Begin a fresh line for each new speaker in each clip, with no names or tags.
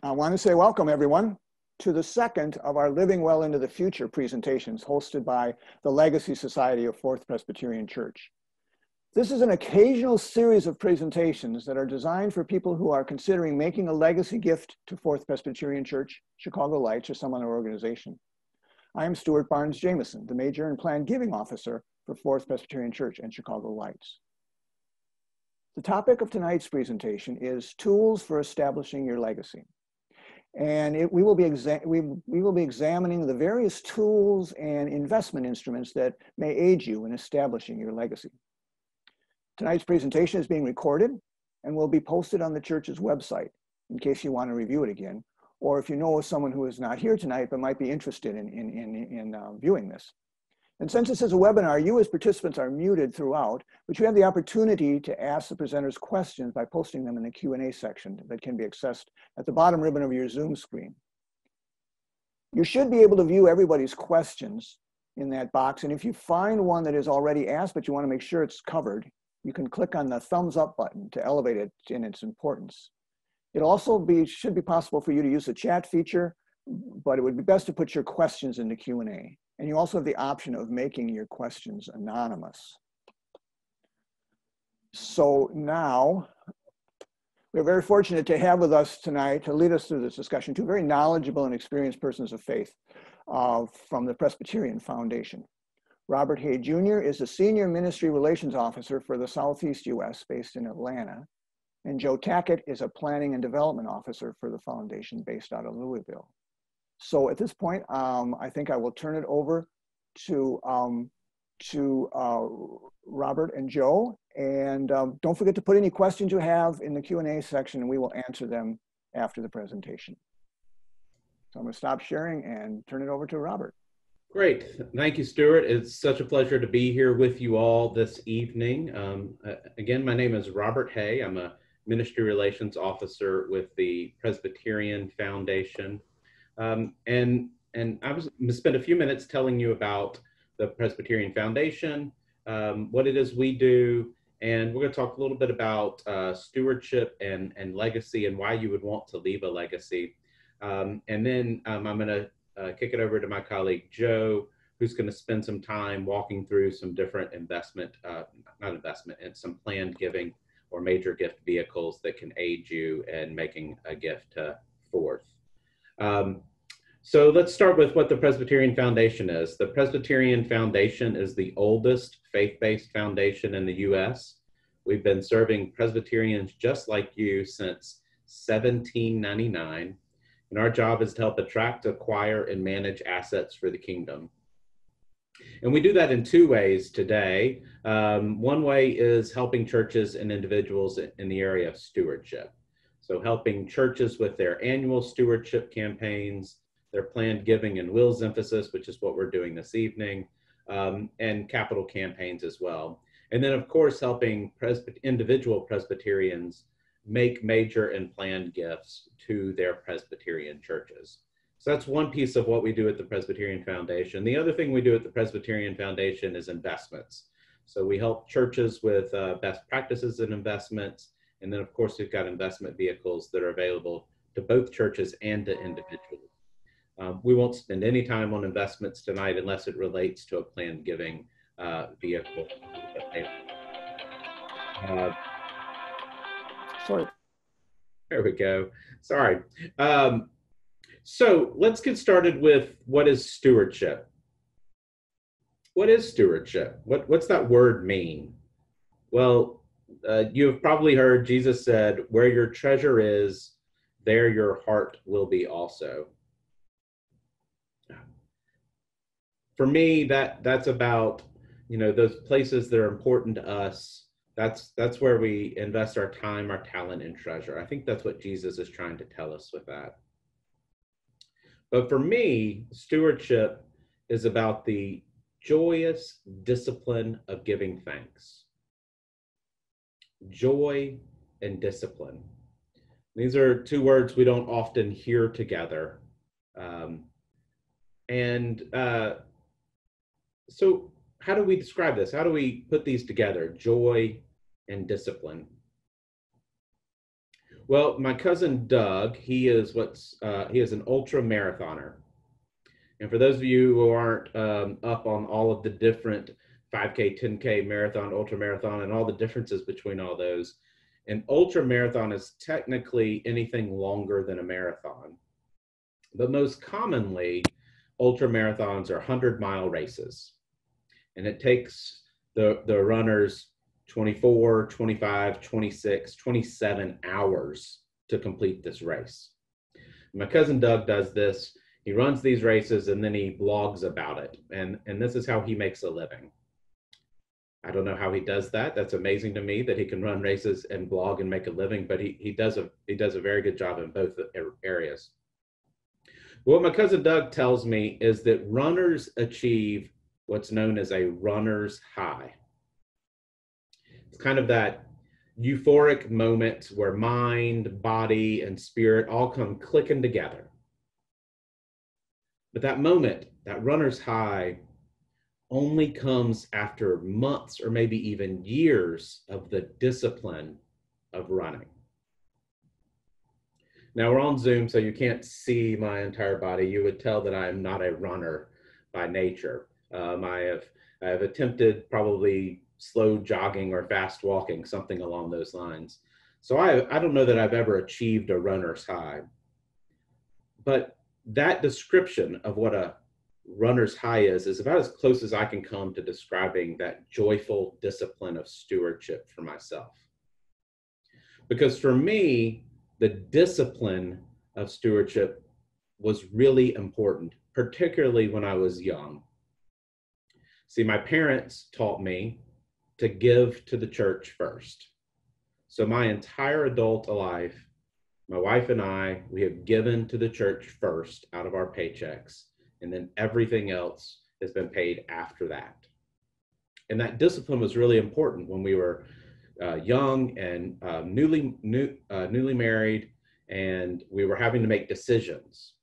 I want to say welcome, everyone, to the second of our Living Well into the Future presentations hosted by the Legacy Society of Fourth Presbyterian Church. This is an occasional series of presentations that are designed for people who are considering making a legacy gift to Fourth Presbyterian Church, Chicago Lights, or some other organization. I am Stuart Barnes Jameson, the Major and Planned Giving Officer for Fourth Presbyterian Church and Chicago Lights. The topic of tonight's presentation is tools for establishing your legacy. And we will be examining the various tools and investment instruments that may aid you in establishing your legacy. Tonight's presentation is being recorded and will be posted on the church's website in case you want to review it again, or if you know of someone who is not here tonight but might be interested in viewing this. And since this is a webinar, you as participants are muted throughout, but you have the opportunity to ask the presenters questions by posting them in the Q&A section that can be accessed at the bottom ribbon of your Zoom screen. You should be able to view everybody's questions in that box, and if you find one that is already asked but you want to make sure it's covered, you can click on the thumbs up button to elevate it in its importance. It also should be possible for you to use the chat feature, but it would be best to put your questions in the Q&A. And you also have the option of making your questions anonymous. So now, we're very fortunate to have with us tonight to lead us through this discussion two very knowledgeable and experienced persons of faith from the Presbyterian Foundation. Robert Hay Jr. is the Senior Ministry Relations Officer for the Southeast U.S. based in Atlanta. And Joe Tackett is a Planning and Development Officer for the Foundation based out of Louisville. So at this point, I think I will turn it over to Robert and Joe. And don't forget to put any questions you have in the Q&A section, and we will answer them after the presentation. So I'm going to stop sharing and turn it over to Robert.
Great. Thank you, Stuart. It's such a pleasure to be here with you all this evening. Again, my name is Robert Hay. I'm a Ministry Relations Officer with the Presbyterian Foundation. And I was going to spend a few minutes telling you about the Presbyterian Foundation, what it is we do, and we're going to talk a little bit about stewardship and legacy and why you would want to leave a legacy. And then I'm going to kick it over to my colleague Joe, who's going to spend some time walking through some different some planned giving or major gift vehicles that can aid you in making a gift to Fourth. So let's start with what the Presbyterian Foundation is. The Presbyterian Foundation is the oldest faith-based foundation in the U.S. We've been serving Presbyterians just like you since 1799, and our job is to help attract, acquire, and manage assets for the kingdom. And we do that in two ways today. One way is helping churches and individuals in the area of stewardship. So helping churches with their annual stewardship campaigns, their planned giving and wills emphasis, which is what we're doing this evening, and capital campaigns as well. And then, of course, helping individual Presbyterians make major and planned gifts to their Presbyterian churches. So that's one piece of what we do at the Presbyterian Foundation. The other thing we do at the Presbyterian Foundation is investments. So we help churches with best practices and investments. And then, of course, we've got investment vehicles that are available to both churches and to individuals. We won't spend any time on investments tonight unless it relates to a planned giving vehicle.
Sorry.
There we go. Sorry. So let's get started with what is stewardship. What is stewardship? What's that word mean? Well, you have probably heard Jesus said, where your treasure is, there your heart will be also. For me, that's about, those places that are important to us. That's where we invest our time, our talent, and treasure. I think that's what Jesus is trying to tell us with that. But for me, stewardship is about the joyous discipline of giving thanks. Joy and discipline. These are two words we don't often hear together. So how do we describe this? How do we put these together? Joy and discipline. Well, my cousin Doug, he is an ultra marathoner. And for those of you who aren't up on all of the different 5K, 10K, marathon, ultra marathon, and all the differences between all those, an ultra marathon is technically anything longer than a marathon. But most commonly, ultra marathons are 100-mile races. And it takes the runners 24, 25, 26, 27 hours to complete this race. My cousin Doug does this. He runs these races and then he blogs about it. And this is how he makes a living. I don't know how he does that. That's amazing to me that he can run races and blog and make a living, but he does a very good job in both areas. What my cousin Doug tells me is that runners achieve what's known as a runner's high. It's kind of that euphoric moment where mind, body, and spirit all come clicking together. But that moment, that runner's high, only comes after months or maybe even years of the discipline of running. Now we're on Zoom, so you can't see my entire body. You would tell that I am not a runner by nature. I have attempted probably slow jogging or fast walking, something along those lines. So I don't know that I've ever achieved a runner's high. But that description of what a runner's high is about as close as I can come to describing that joyful discipline of stewardship for myself. Because for me, the discipline of stewardship was really important, particularly when I was young. See, my parents taught me to give to the church first. So my entire adult life, my wife and I, we have given to the church first out of our paychecks, and then everything else has been paid after that. And that discipline was really important when we were young and newly married, and we were having to make decisions.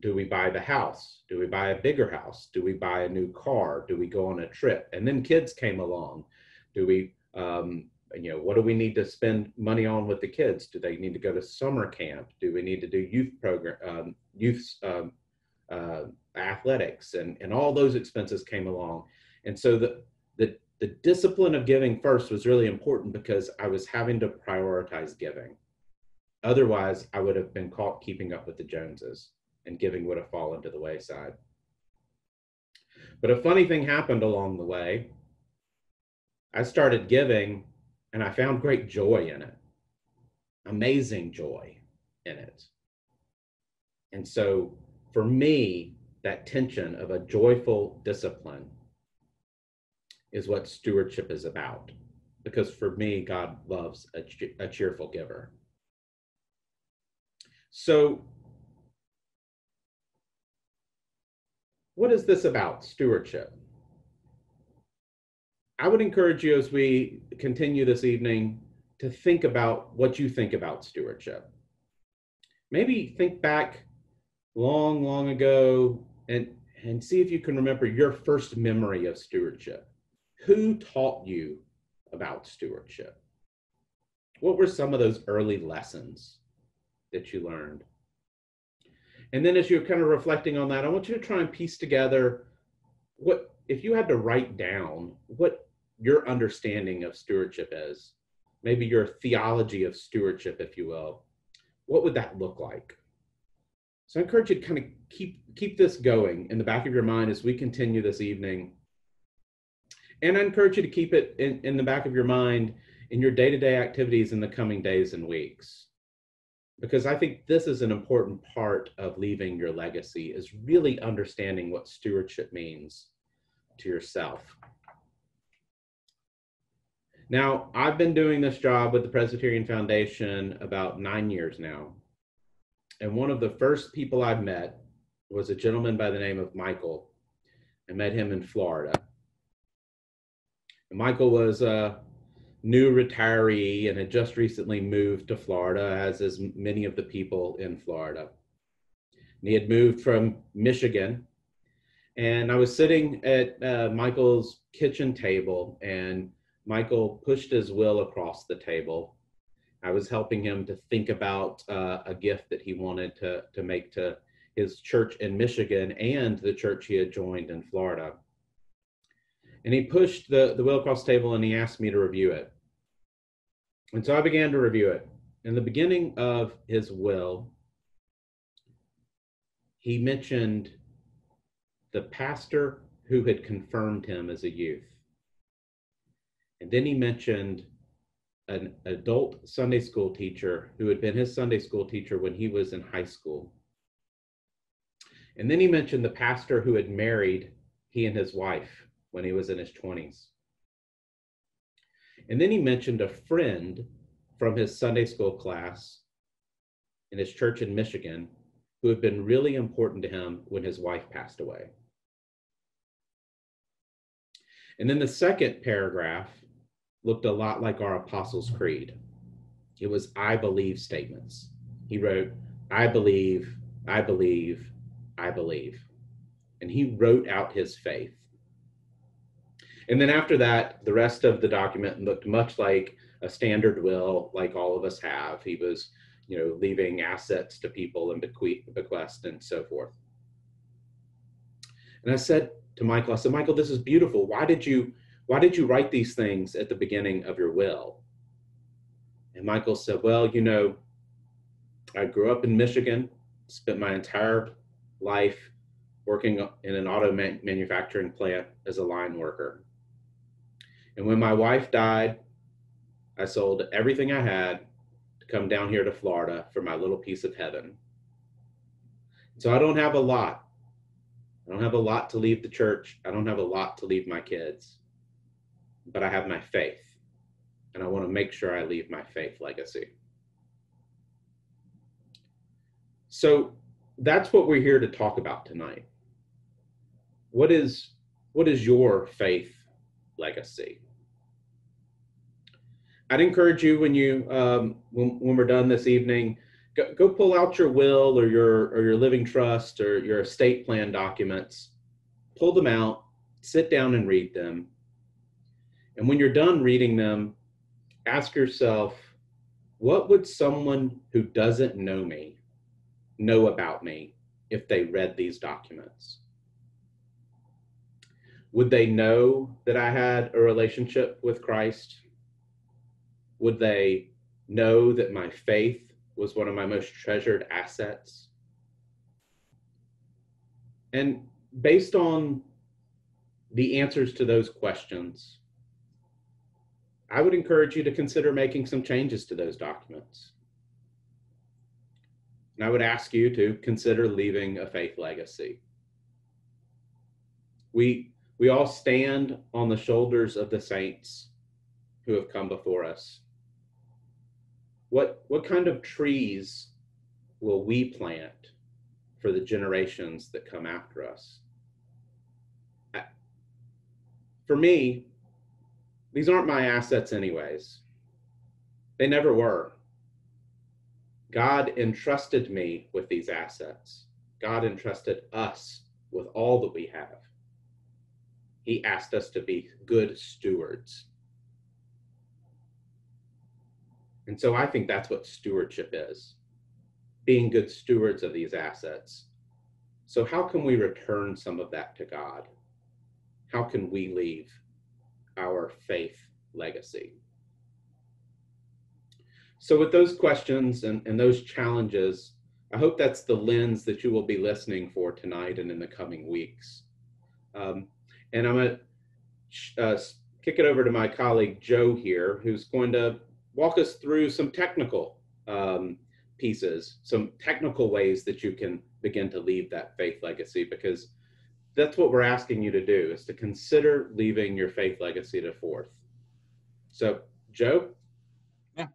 Do we buy the house? Do we buy a bigger house? Do we buy a new car? Do we go on a trip? And then kids came along. Do we, what do we need to spend money on with the kids? Do they need to go to summer camp? Do we need to do youth athletics? And all those expenses came along. And so the discipline of giving first was really important because I was having to prioritize giving. Otherwise, I would have been caught keeping up with the Joneses, and giving would have fallen to the wayside. But a funny thing happened along the way. I started giving and I found great joy in it, amazing joy in it. And so for me, that tension of a joyful discipline is what stewardship is about. Because for me, God loves a cheerful giver. So what is this about, stewardship? I would encourage you as we continue this evening to think about what you think about stewardship. Maybe think back long, long ago and see if you can remember your first memory of stewardship. Who taught you about stewardship? What were some of those early lessons that you learned? And then as you're kind of reflecting on that, I want you to try and piece together what, if you had to write down what your understanding of stewardship is, maybe your theology of stewardship, if you will, what would that look like? So I encourage you to kind of keep this going in the back of your mind as we continue this evening. And I encourage you to keep it in the back of your mind in your day-to-day activities in the coming days and weeks. Because I think this is an important part of leaving your legacy, is really understanding what stewardship means to yourself. Now, I've been doing this job with the Presbyterian Foundation about 9 years now. And one of the first people I met was a gentleman by the name of Michael. I met him in Florida. And Michael was a new retiree and had just recently moved to Florida, as is many of the people in Florida. And he had moved from Michigan. And I was sitting at Michael's kitchen table, and Michael pushed his will across the table I was helping him to think about a gift that he wanted to make to his church in Michigan and the church he had joined in Florida. And he pushed the will across the table and he asked me to review it. And so I began to review it. In the beginning of his will, he mentioned the pastor who had confirmed him as a youth. And then he mentioned an adult Sunday school teacher who had been his Sunday school teacher when he was in high school. And then he mentioned the pastor who had married he and his wife when he was in his 20s. And then he mentioned a friend from his Sunday school class in his church in Michigan who had been really important to him when his wife passed away. And then the second paragraph looked a lot like our Apostles' Creed. It was I believe statements. He wrote, I believe, I believe, I believe. And he wrote out his faith. And then after that, the rest of the document looked much like a standard will, like all of us have. He was, leaving assets to people and bequest and so forth. And I said to Michael, Michael, this is beautiful. Why did you write these things at the beginning of your will? And Michael said, well, I grew up in Michigan, spent my entire life working in an auto manufacturing plant as a line worker. And when my wife died, I sold everything I had to come down here to Florida for my little piece of heaven. So I don't have a lot. I don't have a lot to leave the church. I don't have a lot to leave my kids, but I have my faith, and I want to make sure I leave my faith legacy. So that's what we're here to talk about tonight. What is your faith legacy? I'd encourage you when we're done this evening, go pull out your will or your living trust or your estate plan documents, pull them out, sit down and read them. And when you're done reading them, ask yourself, what would someone who doesn't know me know about me if they read these documents? Would they know that I had a relationship with Christ? Would they know that my faith was one of my most treasured assets? And based on the answers to those questions, I would encourage you to consider making some changes to those documents. And I would ask you to consider leaving a faith legacy. We all stand on the shoulders of the saints who have come before us. What kind of trees will we plant for the generations that come after us? For me, these aren't my assets anyways. They never were. God entrusted me with these assets. God entrusted us with all that we have. He asked us to be good stewards. And so I think that's what stewardship is, being good stewards of these assets. So how can we return some of that to God? How can we leave our faith legacy? So with those questions and those challenges, I hope that's the lens that you will be listening for tonight and in the coming weeks. And I'm going to kick it over to my colleague, Joe here, who's going to walk us through some technical pieces, some technical ways that you can begin to leave that faith legacy, because that's what we're asking you to do, is to consider leaving your faith legacy to forth. So, Joe?
Yeah,